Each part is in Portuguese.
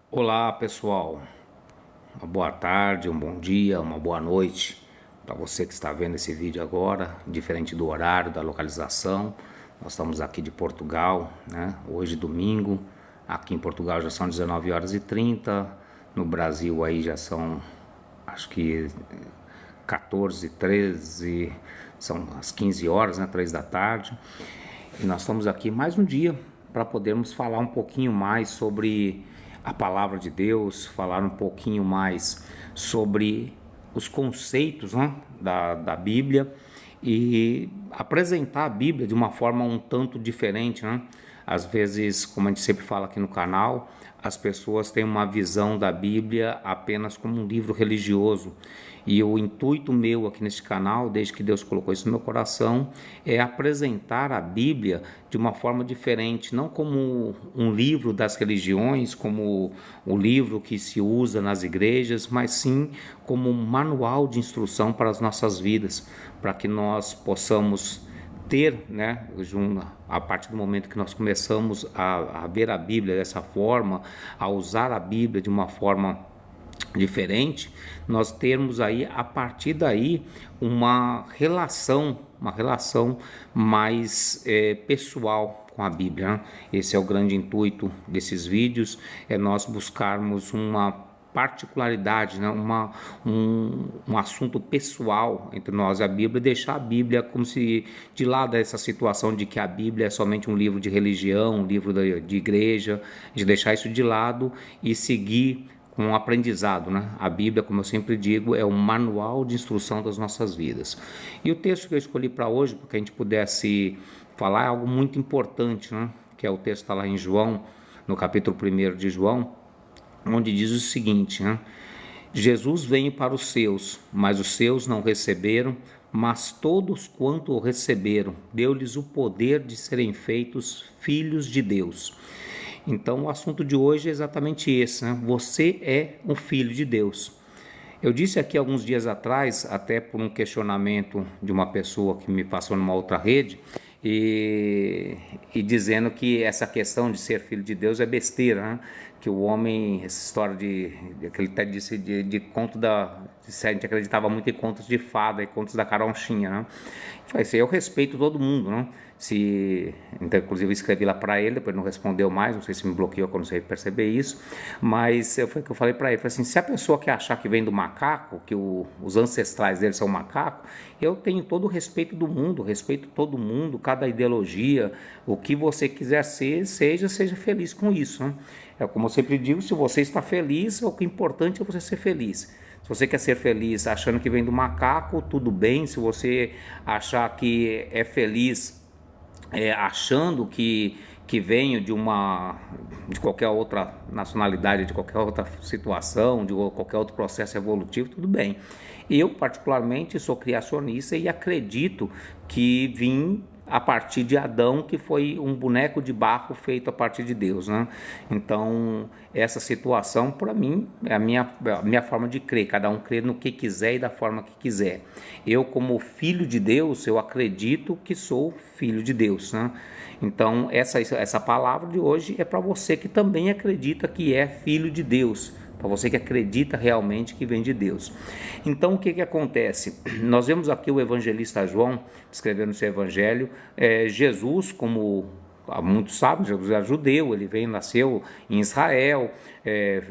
Olá pessoal, uma boa tarde, um bom dia, uma boa noite para você que está vendo esse vídeo agora, diferente do horário, da localização. Nós estamos aqui de Portugal, né? Hoje domingo, aqui em Portugal já são 19h30, no Brasil aí já são, acho que 14, 13, são as 15 horas, né? 3 da tarde. E nós estamos aqui mais um dia para podermos falar um pouquinho mais sobre a palavra de Deus, falar um pouquinho mais sobre os conceitos, né, da Bíblia e apresentar a Bíblia de uma forma um tanto diferente, né? Às vezes, como a gente sempre fala aqui no canal, as pessoas têm uma visão da Bíblia apenas como um livro religioso. E o intuito meu aqui neste canal, desde que Deus colocou isso no meu coração, é apresentar a Bíblia de uma forma diferente, não como um livro das religiões, como o livro que se usa nas igrejas, mas sim como um manual de instrução para as nossas vidas, para que nós possamos ter, né, a partir do momento que nós começamos a ver a Bíblia dessa forma, a usar a Bíblia de uma forma diferente, nós termos aí, a partir daí, uma relação mais pessoal com a Bíblia, né? Esse é o grande intuito desses vídeos, é nós buscarmos uma particularidade, né? Um assunto pessoal entre nós e a Bíblia, deixar a Bíblia como se de lado essa situação de que a Bíblia é somente um livro de religião, um livro de igreja, de deixar isso de lado e seguir com um aprendizado, né? A Bíblia, como eu sempre digo, é um manual de instrução das nossas vidas. E o texto que eu escolhi para hoje, para que a gente pudesse falar, é algo muito importante, né? Que é o texto que está lá em João, no capítulo 1 de João, onde diz o seguinte, né? Jesus veio para os seus, mas os seus não receberam, mas todos quanto o receberam, deu-lhes o poder de serem feitos filhos de Deus. Então o assunto de hoje é exatamente esse, né? Você é um filho de Deus. Eu disse aqui alguns dias atrás, até por um questionamento de uma pessoa que me passou numa outra rede, e dizendo que essa questão de ser filho de Deus é besteira, né? Que o homem, essa história que ele até disse de conto a gente acreditava muito em contos de fada e contos da caronchinha, né? Eu respeito todo mundo, né? Então, inclusive, eu escrevi lá para ele, depois não respondeu mais, não sei se me bloqueou, quando você perceber isso, mas foi o que eu falei para ele, falei assim, se a pessoa quer achar que vem do macaco, que os ancestrais dele são macaco, eu tenho todo o respeito do mundo, respeito todo mundo, cada ideologia, o que você quiser ser, seja feliz com isso, né? É como eu sempre digo, se você está feliz, o que é importante é você ser feliz. Se você quer ser feliz achando que vem do macaco, tudo bem. Se você achar que é feliz achando que venho de qualquer outra nacionalidade, de qualquer outra situação, de qualquer outro processo evolutivo, tudo bem. Eu, particularmente, sou criacionista e acredito que vim a partir de Adão, que foi um boneco de barro feito a partir de Deus, né? Então, essa situação, para mim, é a minha forma de crer. Cada um crê no que quiser e da forma que quiser. Eu, como filho de Deus, eu acredito que sou filho de Deus, né? Então, essa palavra de hoje é para você que também acredita que é filho de Deus, para você que acredita realmente que vem de Deus. Então, o que acontece? Nós vemos aqui o evangelista João escrevendo seu evangelho, Jesus, como muitos sabem, Jesus era judeu, ele nasceu em Israel,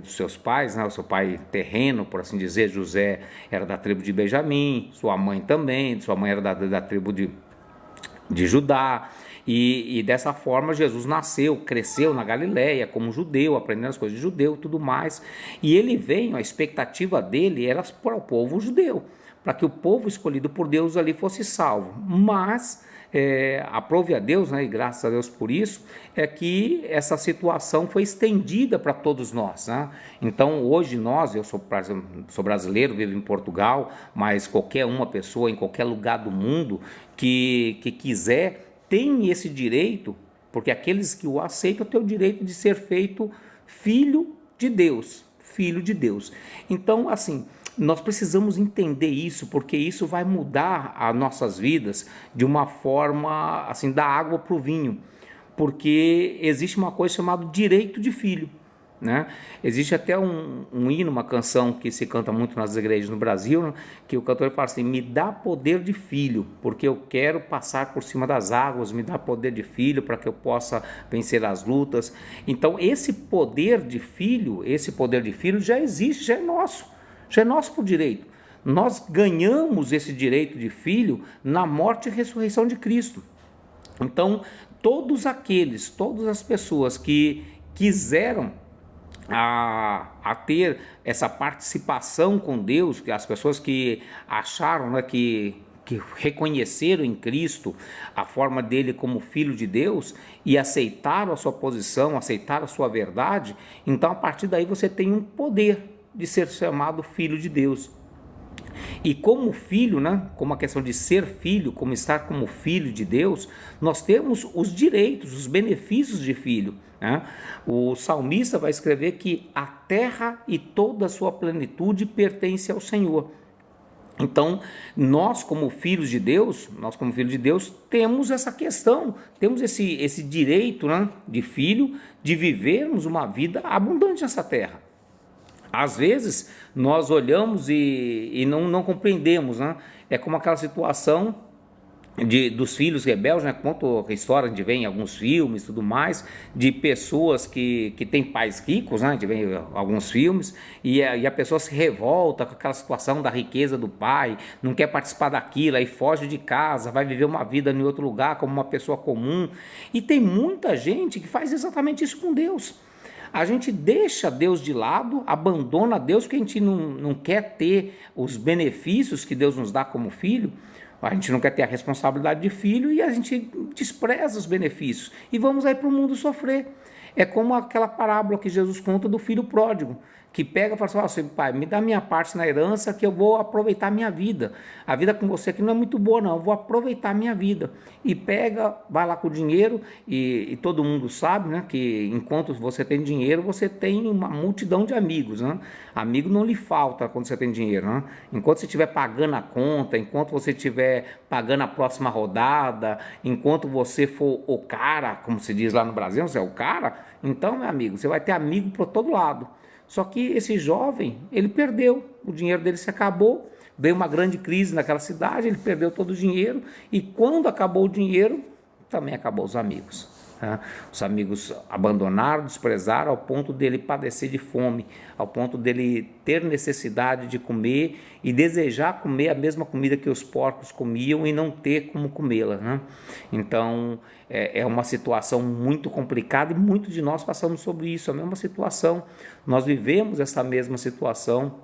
dos seus pais, né? O seu pai terreno, por assim dizer, José, era da tribo de Benjamim, sua mãe também, sua mãe era da tribo de Judá, e dessa forma Jesus nasceu, cresceu na Galileia como judeu, aprendendo as coisas de judeu e tudo mais, e ele veio, a expectativa dele era para o povo judeu, para que o povo escolhido por Deus ali fosse salvo, mas aprove a Deus, né, e graças a Deus por isso, é que essa situação foi estendida para todos nós, né? Então hoje eu sou brasileiro, vivo em Portugal, mas qualquer uma pessoa em qualquer lugar do mundo que quiser tem esse direito, porque aqueles que o aceitam têm o direito de ser feito filho de Deus, filho de Deus. Então, assim, nós precisamos entender isso, porque isso vai mudar as nossas vidas de uma forma, assim, da água para o vinho, porque existe uma coisa chamada direito de filho. né? Existe até um hino, uma canção que se canta muito nas igrejas no Brasil, né? Que o cantor fala assim: me dá poder de filho, porque eu quero passar por cima das águas, me dá poder de filho para que eu possa vencer as lutas. Então esse poder de filho, já existe, já é nosso por direito. Nós ganhamos esse direito de filho na morte e ressurreição de Cristo. Então, todas as pessoas que quiseram a ter essa participação com Deus, que as pessoas que acharam, né, que reconheceram em Cristo a forma dele como filho de Deus e aceitaram a sua posição, aceitaram a sua verdade, então a partir daí você tem um poder de ser chamado filho de Deus. E como filho, né, como a questão de ser filho, como estar como filho de Deus, nós temos os direitos, os benefícios de filho, né? O salmista vai escrever que a terra e toda a sua plenitude pertence ao Senhor. Então, nós como filhos de Deus, temos essa questão, temos esse direito, né, de filho, de vivermos uma vida abundante nessa terra. Às vezes nós olhamos e não compreendemos, né? É como aquela situação dos filhos rebeldes, né? Conta a história, a gente vê em alguns filmes e tudo mais, de pessoas que têm pais ricos, né? A gente vê em alguns filmes, e a pessoa se revolta com aquela situação da riqueza do pai, não quer participar daquilo, aí foge de casa, vai viver uma vida em outro lugar como uma pessoa comum. E tem muita gente que faz exatamente isso com Deus. A gente deixa Deus de lado, abandona Deus, porque a gente não quer ter os benefícios que Deus nos dá como filho, a gente não quer ter a responsabilidade de filho e a gente despreza os benefícios e vamos aí para o mundo sofrer. É como aquela parábola que Jesus conta do filho pródigo, que pega e fala assim: pai, me dá minha parte na herança que eu vou aproveitar a minha vida. A vida com você aqui não é muito boa não, eu vou aproveitar a minha vida. E pega, vai lá com o dinheiro e todo mundo sabe, né, que enquanto você tem dinheiro, você tem uma multidão de amigos, né? Amigo não lhe falta quando você tem dinheiro, né? Enquanto você estiver pagando a conta, enquanto você estiver pagando a próxima rodada, enquanto você for o cara, como se diz lá no Brasil, você é o cara, então, meu amigo, você vai ter amigo por todo lado. Só que esse jovem, ele perdeu, o dinheiro dele se acabou, veio uma grande crise naquela cidade, ele perdeu todo o dinheiro, e quando acabou o dinheiro, também acabou os amigos. Tá? Os amigos abandonaram, desprezaram, ao ponto dele padecer de fome, ao ponto dele ter necessidade de comer e desejar comer a mesma comida que os porcos comiam e não ter como comê-la, né? Então, é uma situação muito complicada e muitos de nós passamos sobre isso, a mesma situação. Nós vivemos essa mesma situação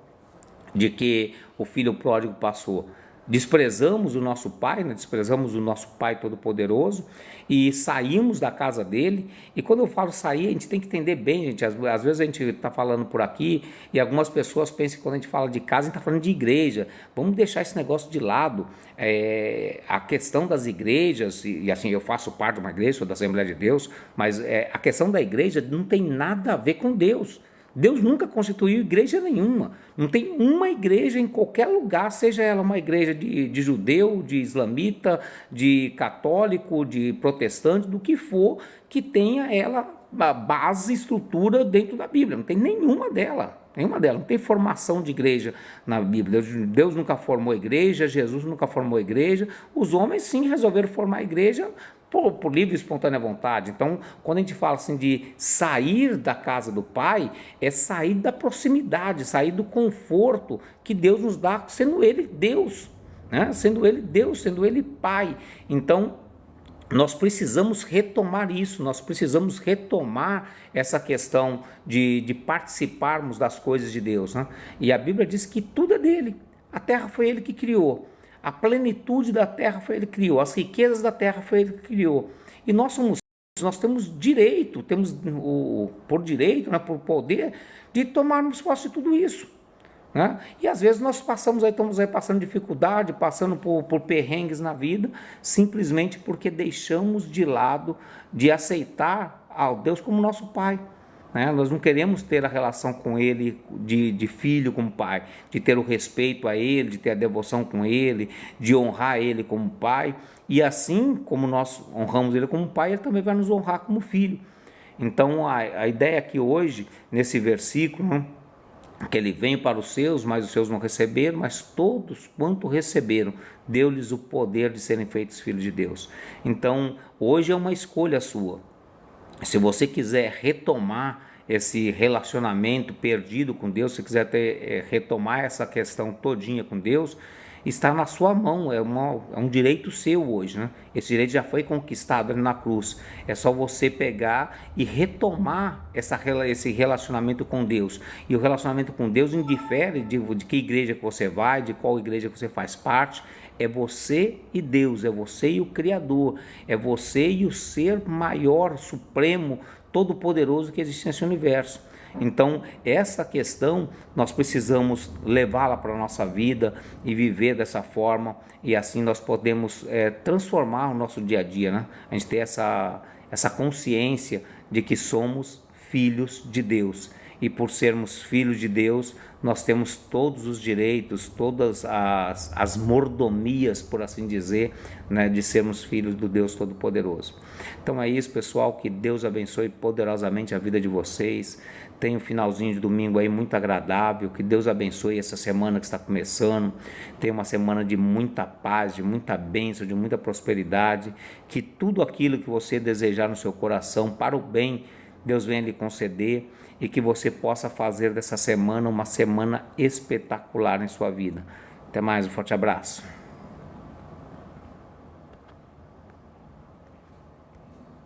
de que o filho pródigo passou. Desprezamos o nosso pai, né? Desprezamos o nosso pai todo-poderoso e saímos da casa dele. E quando eu falo sair, a gente tem que entender bem, gente. Às vezes a gente está falando por aqui e algumas pessoas pensam que quando a gente fala de casa, a gente está falando de igreja. Vamos deixar esse negócio de lado. A questão das igrejas, e assim, eu faço parte de uma igreja, sou da Assembleia de Deus, mas a questão da igreja não tem nada a ver com Deus. Deus nunca constituiu igreja nenhuma. Não tem uma igreja em qualquer lugar, seja ela uma igreja de judeu, de islamita, de católico, de protestante, do que for, que tenha ela a base, estrutura dentro da Bíblia. Não tem nenhuma dela. Não tem formação de igreja na Bíblia. Deus nunca formou igreja, Jesus nunca formou igreja. Os homens sim resolveram formar igreja por livre e espontânea vontade. Então, quando a gente fala assim de sair da casa do Pai, é sair da proximidade, sair do conforto que Deus nos dá, sendo Ele Deus, né? Sendo Ele Deus, sendo Ele Pai. Então, nós precisamos retomar isso, nós precisamos retomar essa questão de participarmos das coisas de Deus, né? E a Bíblia diz que tudo é dele, a terra foi Ele que criou, a plenitude da terra foi Ele que criou, as riquezas da terra foi Ele que criou, e nós temos direito, por direito, né, por poder, de tomarmos posse de tudo isso, né? E às vezes nós estamos aí passando dificuldade, passando por perrengues na vida, simplesmente porque deixamos de lado de aceitar ao Deus como nosso Pai, né? Nós não queremos ter a relação com Ele de filho como pai, de ter o respeito a Ele, de ter a devoção com Ele, de honrar Ele como Pai, e assim como nós honramos Ele como Pai, Ele também vai nos honrar como filho. Então a ideia aqui hoje, nesse versículo, que ele veio para os seus, mas os seus não receberam, mas todos quanto receberam, deu-lhes o poder de serem feitos filhos de Deus. Então hoje é uma escolha sua. Se você quiser retomar esse relacionamento perdido com Deus, se quiser retomar essa questão todinha com Deus, está na sua mão, é um direito seu hoje, né? Esse direito já foi conquistado ali na cruz. É só você pegar e retomar esse relacionamento com Deus. E o relacionamento com Deus indifere de que igreja que você vai, de qual igreja que você faz parte. É você e Deus, é você e o Criador, é você e o ser maior, supremo, todo-poderoso que existe nesse universo. Então, essa questão nós precisamos levá-la para a nossa vida e viver dessa forma, e assim nós podemos transformar o nosso dia a dia, né? A gente ter essa consciência de que somos filhos de Deus. E por sermos filhos de Deus, nós temos todos os direitos, todas as mordomias, por assim dizer, né, de sermos filhos do Deus Todo-Poderoso. Então é isso, pessoal, que Deus abençoe poderosamente a vida de vocês. Tenha um finalzinho de domingo aí muito agradável, que Deus abençoe essa semana que está começando. Tenha uma semana de muita paz, de muita bênção, de muita prosperidade, que tudo aquilo que você desejar no seu coração para o bem, Deus venha lhe conceder, e que você possa fazer dessa semana uma semana espetacular em sua vida. Até mais, um forte abraço.